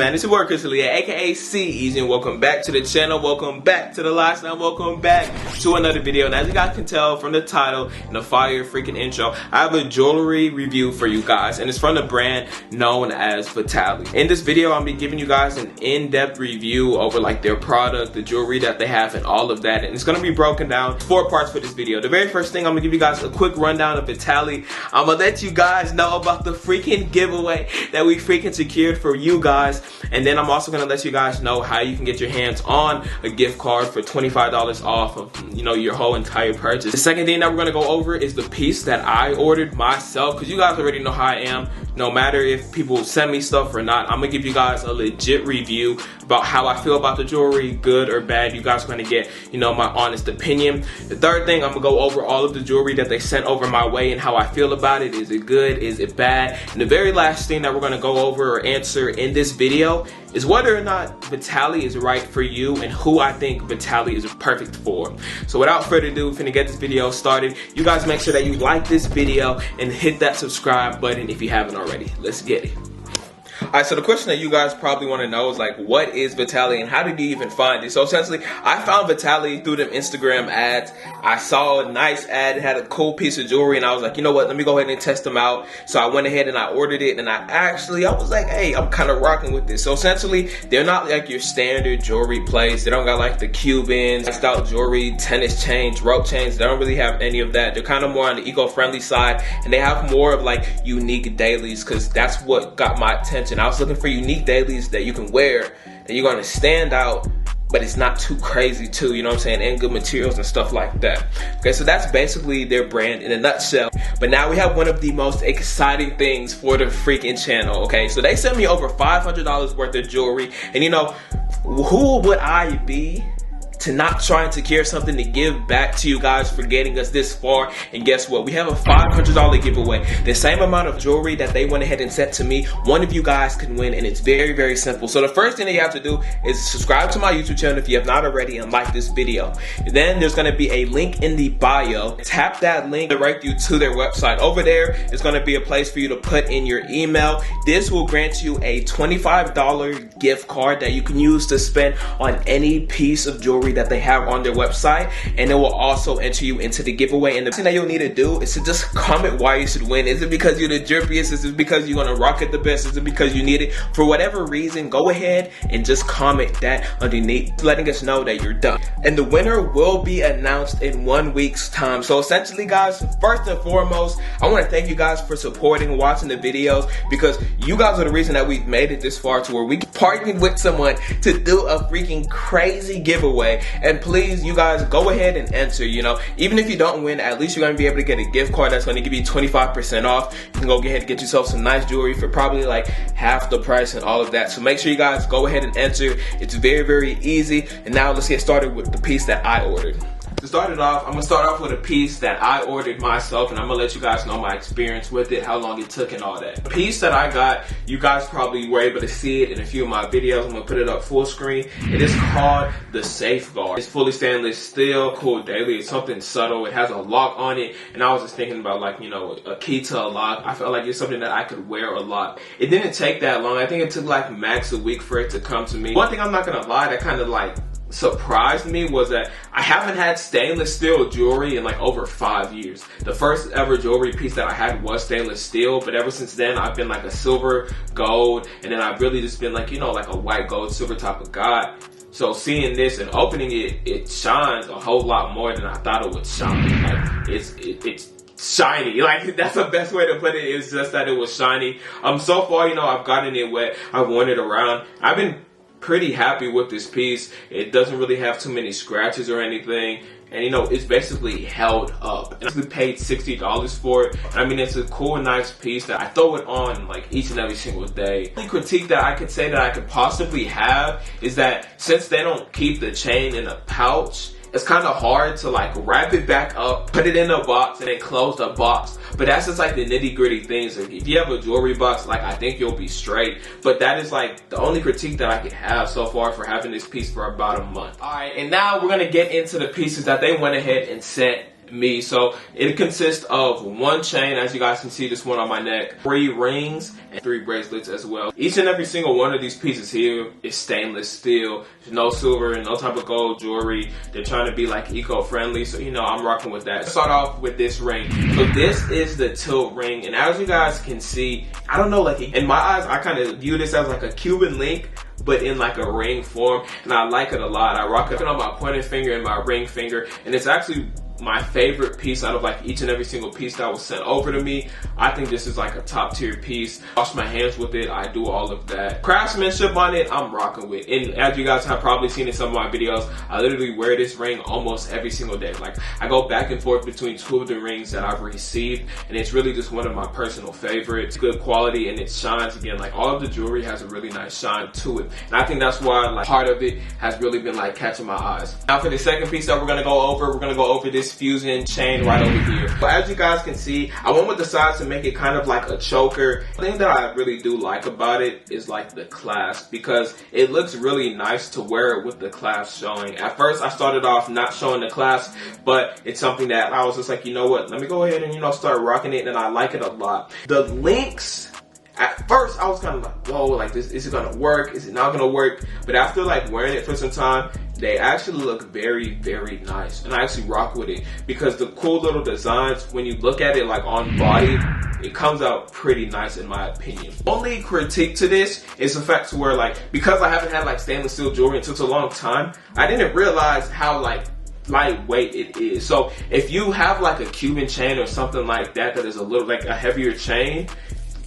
man, it's your boy Alia, aka CEasy, and welcome back to the channel, welcome back to the lifestyle, welcome back to another video. And as you guys can tell from the title and the fire freaking intro, I have a jewelry review for you guys, and it's from the brand known as Vitaly. In this video, I'll be giving you guys an in-depth review over like their product, the jewelry that they have, and all of that. And it's gonna be broken down 4 parts for this video. The very first thing, I'm gonna give you guys a quick rundown of Vitaly. I'm gonna let you guys know about the freaking giveaway that we freaking secured for you guys, and then I'm also gonna let you guys know how you can get your hands on a gift card for $25 off of your whole entire purchase. The second thing that we're gonna go over is the piece that I ordered myself, because you guys already know how I am. No matter if people send me stuff or not, I'm gonna give you guys a legit review about how I feel about the jewelry, good or bad. You guys are gonna get my honest opinion. The third thing, I'm gonna go over all of the jewelry that they sent over my way and how I feel about it. Is it good? Is it bad? And the very last thing that we're gonna go over or answer in this video is whether or not Vitaly is right for you and who I think Vitaly is perfect for. So without further ado, we're finna get this video started. You guys make sure that you like this video and hit that subscribe button if you haven't already. Let's get it. Alright, so the question that you guys probably want to know is like, what is Vitaly and how did you even find it? So essentially, I found Vitaly through them Instagram ads. I saw a nice ad, it had a cool piece of jewelry, and I was like, you know what, let me go ahead and test them out. So I went ahead and I ordered it, and I was like, hey, I'm kind of rocking with this. So essentially, they're not like your standard jewelry place. They don't got like the Cubans, style jewelry, tennis chains, rope chains. They don't really have any of that. They're kind of more on the eco-friendly side, and they have more of like unique dailies, because that's what got my attention. I was looking for unique dailies that you can wear, that you're gonna stand out, but it's not too crazy too, you know what I'm saying, and good materials and stuff like that. Okay, so that's basically their brand in a nutshell. But now we have one of the most exciting things for the freaking channel, okay? So they sent me over $500 worth of jewelry, and who would I be to not try and secure something to give back to you guys for getting us this far? And guess what? We have a $500 giveaway. The same amount of jewelry that they went ahead and sent to me, one of you guys can win, and it's very, very simple. So the first thing that you have to do is subscribe to my YouTube channel if you have not already, and like this video. Then there's going to be a link in the bio. Tap that link to direct you to their website. Over there is going to be a place for you to put in your email. This will grant you a $25 gift card that you can use to spend on any piece of jewelry that they have on their website, and it will also enter you into the giveaway. And the thing that you'll need to do is to just comment why you should win. Is it because you're the drippiest? Is it because you're gonna rock it the best? Is it because you need it? For whatever reason, go ahead and just comment that underneath, letting us know that you're done. And the winner will be announced in 1 week's time. So essentially, guys, first and foremost, I want to thank you guys for supporting and watching the videos, because you guys are the reason that we've made it this far to where we partnered with someone to do a freaking crazy giveaway. And please, you guys, go ahead and enter. Even if you don't win, at least you're going to be able to get a gift card that's going to give you 25% off. You can go ahead and get yourself some nice jewelry for probably like half the price and all of that. So make sure you guys go ahead and enter. It's very, very easy. And now let's get started with the piece that I ordered. To start it off, I'm going to start off with a piece that I ordered myself, and I'm going to let you guys know my experience with it, how long it took and all that. The piece that I got, you guys probably were able to see it in a few of my videos. I'm going to put it up full screen. It is called the Safeguard. It's fully stainless steel, cool daily. It's something subtle. It has a lock on it, and I was just thinking about like, a key to a lock. I felt like it's something that I could wear a lot. It didn't take that long. I think it took like max a week for it to come to me. One thing I'm not going to lie, that kind of like surprised me was that I haven't had stainless steel jewelry in like over 5 years. The first ever jewelry piece that I had was stainless steel, but ever since then I've been like a silver, gold, and then I've really just been like, like a white, gold, silver type of guy. So seeing this and opening it, it shines a whole lot more than I thought it would shine. Like it's shiny. Like, that's the best way to put it. It's just that it was shiny. So far, I've gotten it wet. I've worn it around. I've been pretty happy with this piece. It doesn't really have too many scratches or anything, and it's basically held up. And I paid $60 for it. I mean, it's a cool, nice piece that I throw it on like each and every single day. The only critique that I could say that I could possibly have is that since they don't keep the chain in a pouch, it's kind of hard to like wrap it back up, put it in a box, and then close the box. But that's just like the nitty gritty things. Like, if you have a jewelry box, like, I think you'll be straight. But that is like the only critique that I could have so far for having this piece for about a month. Alright, and now we're gonna get into the pieces that they went ahead and sent me. So it consists of one chain, as you guys can see, this one on my neck, 3 rings, and 3 bracelets as well. Each and every single one of these pieces here is stainless steel. There's no silver and no type of gold jewelry. They're trying to be like eco-friendly, so you know I'm rocking with that. Let's start off with this ring. So this is the tilt ring, and as you guys can see, I don't know, like in my eyes, I kind of view this as like a Cuban link, but in like a ring form, and I like it a lot. I rock it on my pointer finger and my ring finger, and it's actually my favorite piece out of like each and every single piece that was sent over to me. I think this is like a top tier piece. Wash my hands with it. I do all of that. Craftsmanship on it, I'm rocking with. And as you guys have probably seen in some of my videos, I literally wear this ring almost every single day. Like I go back and forth between 2 of the rings that I've received, and it's really just one of my personal favorites. Good quality, and it shines again. Like all of the jewelry has a really nice shine to it, and I think that's why like part of it has really been like catching my eyes. Now for the second piece that we're gonna go over this fusion chain right over here. So as you guys can see, I went with the sides to make it kind of like a choker. The thing that I really do like about it is like the clasp, because it looks really nice to wear it with the clasp showing. At first I started off not showing the clasp, but it's something that I was just like, you know what, let me go ahead and, you know, start rocking it, and I like it a lot. The links, at first I was kind of like, whoa, like this, is it gonna work? Is it not gonna work? But after like wearing it for some time, they actually look very, very nice, and I actually rock with it because the cool little designs, when you look at it like on body, it comes out pretty nice in my opinion. Only critique to this is the fact to where like, because I haven't had like stainless steel jewelry and it took a long time, I didn't realize how like lightweight it is. So if you have like a Cuban chain or something like that that is a little like a heavier chain,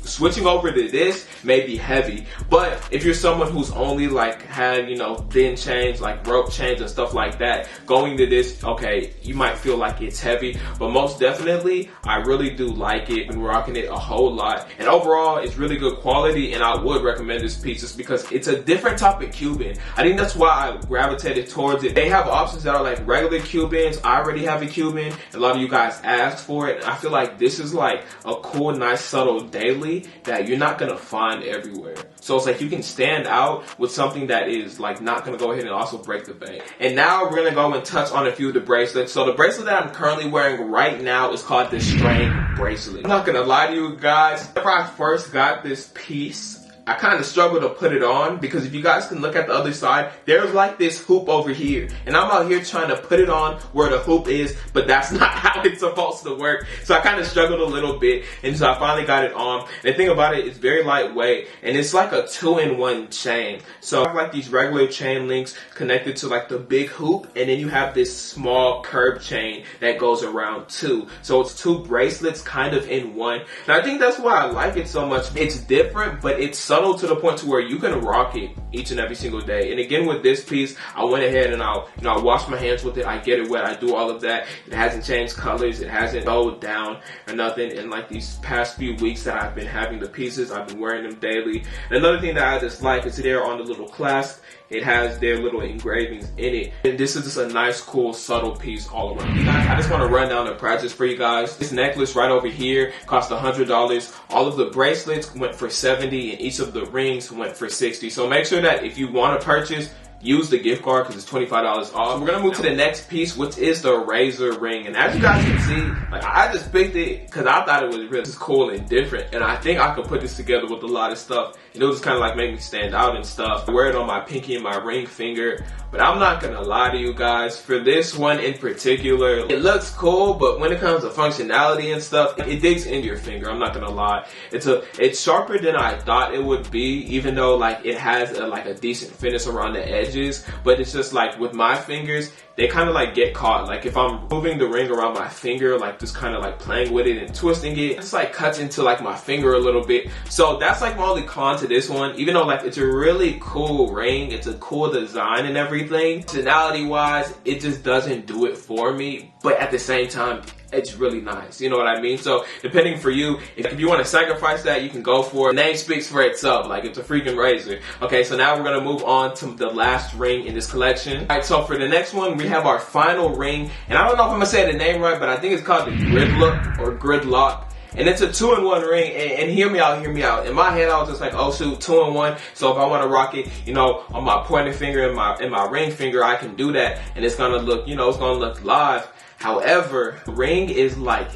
switching over to this may be heavy. But if you're someone who's only like had, you know, thin chains like rope chains and stuff like that, going to this, okay, you might feel like it's heavy, but most definitely I really do like it. Been rocking it a whole lot, and overall it's really good quality, and I would recommend this piece just because it's a different type of Cuban. I think that's why I gravitated towards it. They have options that are like regular Cubans. I already have a Cuban, a lot of you guys asked for it, and I feel like this is like a cool, nice, subtle daily that you're not gonna find everywhere. So it's like you can stand out with something that is like not gonna go ahead and also break the bank. And now we're gonna go and touch on a few of the bracelets. So the bracelet that I'm currently wearing right now is called the String Bracelet. I'm not gonna lie to you guys, whenever I first got this piece, I kind of struggled to put it on, because if you guys can look at the other side, there's like this hoop over here, and I'm out here trying to put it on where the hoop is, but that's not how it's supposed to work. So I kind of struggled a little bit, and so I finally got it on. And the thing about it, it's very lightweight, and it's like a 2-in-1 chain. So I have like these regular chain links connected to like the big hoop, and then you have this small curved chain that goes around too. So it's 2 bracelets kind of in one, and I think that's why I like it so much. It's different, but it's subtle to the point to where you can rock it each and every single day. And again, with this piece, I went ahead and I wash my hands with it. I get it wet. I do all of that. It hasn't changed colors. It hasn't bowed down or nothing. In like these past few weeks that I've been having the pieces, I've been wearing them daily. And another thing that I just like is there on the little clasp, it has their little engravings in it. And this is just a nice, cool, subtle piece all around. You guys, I just want to run down the prices for you guys. This necklace right over here cost $100. All of the bracelets went for $70, and each of the rings went for $60. So make sure that if you want to purchase, use the gift card because it's $25 off. So we're gonna move to the next piece, which is the razor ring. And as you guys can see, like I just picked it because I thought it was really cool and different. And I think I could put this together with a lot of stuff. And it was just kind of like make me stand out and stuff. I wear it on my pinky and my ring finger. But I'm not gonna lie to you guys, for this one in particular, it looks cool, but when it comes to functionality and stuff, it digs into your finger. I'm not gonna lie. It's sharper than I thought it would be, even though like it has a decent finish around the edges. But it's just like with my fingers, they kind of like get caught. Like if I'm moving the ring around my finger, like just kind of like playing with it and twisting it, it's like cuts into like my finger a little bit. So that's like my only con to this one. Even though like it's a really cool ring, it's a cool design and everything, functionality wise, it just doesn't do it for me. But at the same time, it's really nice. You know what I mean? So depending for you, if you want to sacrifice that, you can go for it. The name speaks for itself. Like it's a freaking razor. Okay, so now we're going to move on to the last ring in this collection. All right, so for the next one, we have our final ring. And I don't know if I'm going to say the name right, but I think it's called the gridlock or gridlock. And it's a 2-in-1 ring, and hear me out. In my head, I was just like, oh shoot, 2-in-1. So if I want to rock it, you know, on my pointer finger and my ring finger, I can do that, and it's gonna look, you know, it's gonna look live. However, the ring is like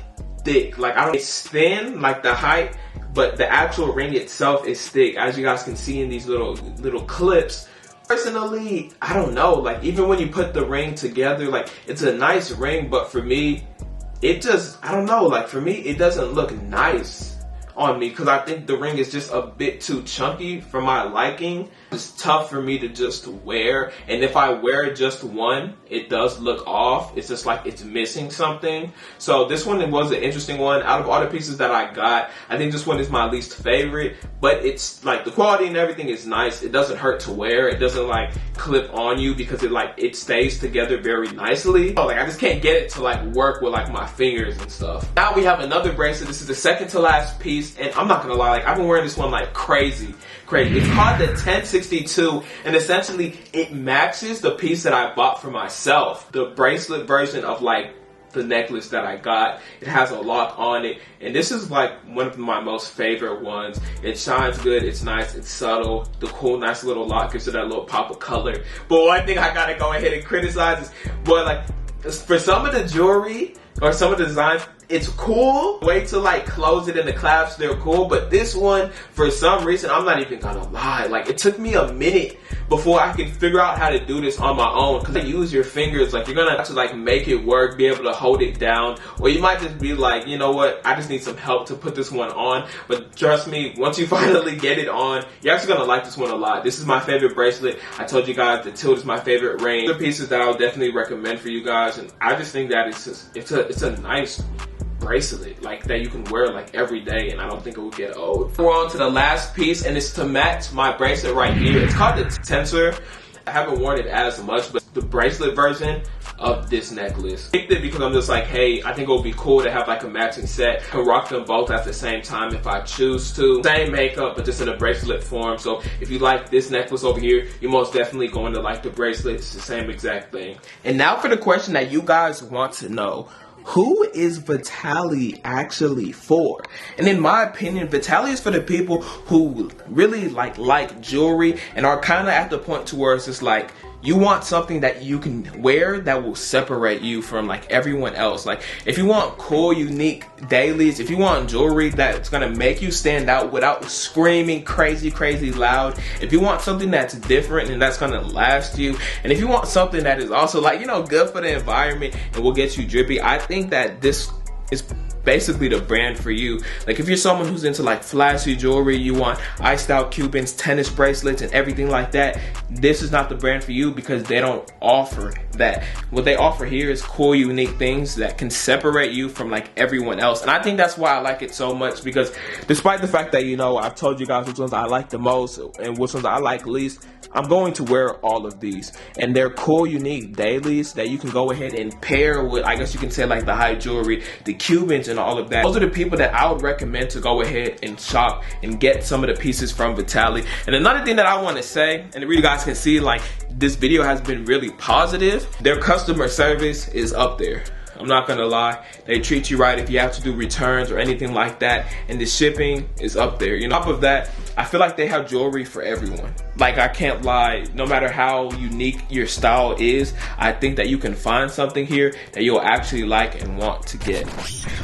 thick. Like it's thin, like the height, but the actual ring itself is thick, as you guys can see in these little clips. Personally, I don't know, like even when you put the ring together, like it's a nice ring, but for me, it just, I don't know, like for me, it doesn't look nice on me, because I think the ring is just a bit too chunky for my liking. It's tough for me to just wear, and if I wear just one, it does look off. It's just like it's missing something. So this one was an interesting one. Out of all the pieces that I got, I think this one is my least favorite, but it's like the quality and everything is nice. It doesn't hurt to wear. It doesn't like clip on you because it stays together very nicely. So like I just can't get it to like work with like my fingers and stuff. Now we have another bracelet. This is the second to last piece, and I'm not gonna lie, like I've been wearing this one like crazy. It's called the 1062, and essentially it matches the piece that I bought for myself. The bracelet version of like the necklace that I got. It has a lock on it, and this is like one of my most favorite ones. It shines good, it's nice, it's subtle. The cool, nice little lock gives it that little pop of color. But one thing I gotta go ahead and criticize is, boy, like for some of the jewelry or some of the designs, it's cool. Way to like close it in the clasps, they're cool. But this one, for some reason, I'm not even gonna lie, like it took me a minute before I could figure out how to do this on my own. Cause you use your fingers, like you're gonna have to like make it work, be able to hold it down. Or you might just be like, you know what, I just need some help to put this one on. But trust me, once you finally get it on, you're actually gonna like this one a lot. This is my favorite bracelet. I told you guys the tilt is my favorite ring. The pieces that I would definitely recommend for you guys, and I just think that it's a nice bracelet like that you can wear like every day, and I don't think it will get old. We're on to the last piece, and it's to match my bracelet right here. It's called the tensor. I haven't worn it as much, but the bracelet version of this necklace. I picked it because I'm just like, hey, I think it would be cool to have like a matching set. I can rock them both at the same time if I choose to. Same makeup, but just in a bracelet form. So if you like this necklace over here, you're most definitely going to like the bracelet. It's the same exact thing. And now for the question that you guys want to know. Who is Vitaly actually for? And in my opinion, Vitaly is for the people who really like jewelry and are kind of at the point to where it's just like, you want something that you can wear that will separate you from like everyone else. Like if you want cool, unique dailies, if you want jewelry that's gonna make you stand out without screaming crazy loud, if you want something that's different and that's gonna last you, and if you want something that is also like, you know, good for the environment and will get you drippy, I think that this is basically the brand for you. Like if you're someone who's into like flashy jewelry, you want iced out Cubans, tennis bracelets and everything like that, this is not the brand for you because they don't offer that. What they offer here is cool, unique things that can separate you from like everyone else. And I think that's why I like it so much, because despite the fact that, you know, I've told you guys which ones I like the most and which ones I like least, I'm going to wear all of these, and they're cool, unique dailies that you can go ahead and pair with, I guess you can say, like the high jewelry, the Cubans and all of that. Those are the people that I would recommend to go ahead and shop and get some of the pieces from Vitaly. And another thing that I want to say, and you guys can see, like this video has been really positive. Their customer service is up there. I'm not gonna lie, they treat you right if you have to do returns or anything like that, and the shipping is up there. You know, on top of that, I feel like they have jewelry for everyone. Like I can't lie, no matter how unique your style is, I think that you can find something here that you'll actually like and want to get.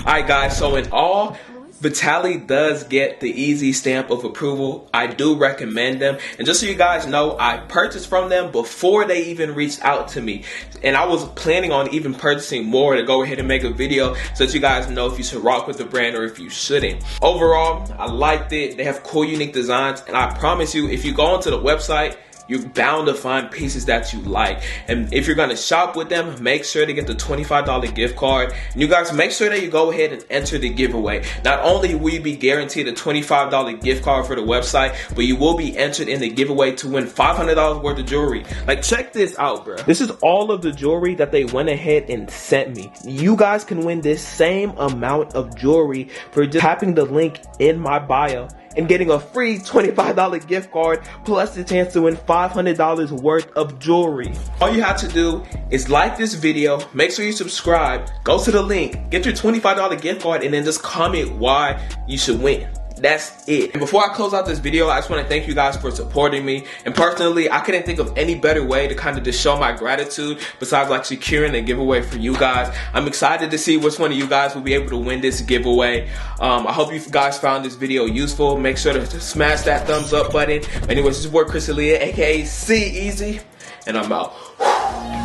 Alright guys, so in all, Vitaly does get the CEasy stamp of approval. I do recommend them. And just so you guys know, I purchased from them before they even reached out to me. And I was planning on even purchasing more to go ahead and make a video so that you guys know if you should rock with the brand or if you shouldn't. Overall, I liked it. They have cool, unique designs. And I promise you, if you go onto the website, you're bound to find pieces that you like. And if you're gonna shop with them, make sure to get the $25 gift card. And you guys make sure that you go ahead and enter the giveaway. Not only will you be guaranteed a $25 gift card for the website, but you will be entered in the giveaway to win $500 worth of jewelry. Like, check this out, bro. This is all of the jewelry that they went ahead and sent me. You guys can win this same amount of jewelry for just tapping the link in my bio and getting a free $25 gift card plus the chance to win $500 worth of jewelry. All you have to do is like this video, make sure you subscribe, go to the link, get your $25 gift card, and then just comment why you should win. That's it. And before I close out this video, I just want to thank you guys for supporting me. And personally, I couldn't think of any better way to kind of just show my gratitude besides like securing a giveaway for you guys. I'm excited to see which one of you guys will be able to win this giveaway. I hope you guys found this video useful. Make sure to smash that thumbs up button. Anyways, this is your boy Alia, aka CEasy, and I'm out.